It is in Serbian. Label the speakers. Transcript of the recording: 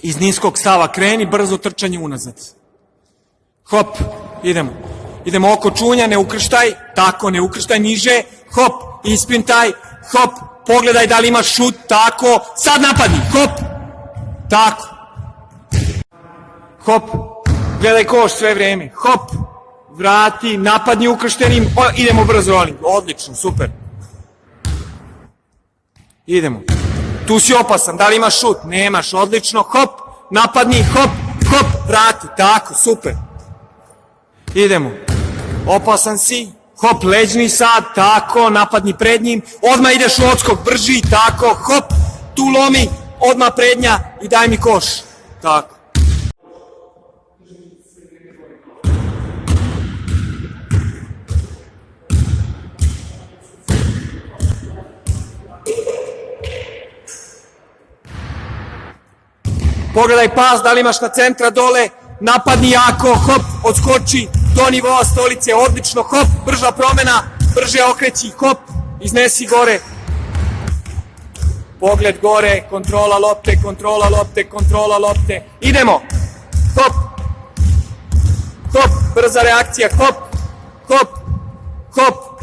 Speaker 1: Iz niskog stava kreni, brzo trčanje unazad. Hop, idemo. Idemo oko čunja, ne ukrštaj, tako, ne ukrštaj, niže, hop, isprintaj, hop, pogledaj da li imaš šut, tako, sad napadni, hop, tako. Hop, gledaj koš sve vreme, hop, vrati, napadni ukrštenim, idemo brzo rolling, odlično, super. Idemo. Tu si opasan, da li imaš šut? Nemaš, odlično, hop, napadni, hop, hop, vrati, tako, super. Idemo. Opasan si, hop, leđni sad, tako, napadni pred njim, odmah ideš u odskok, brži, tako, hop, tu lomi, odmah prednja i daj mi koš, tako. Pogledaj pas, da li imaš na centra dole, napadni jako, hop, odskoči do nivoa stolice, odlično, hop, brža promena, brže okreći, hop, iznesi gore. Pogled gore, kontrola lopte, kontrola lopte, kontrola lopte. Idemo, hop, hop, brza reakcija, hop, hop, hop.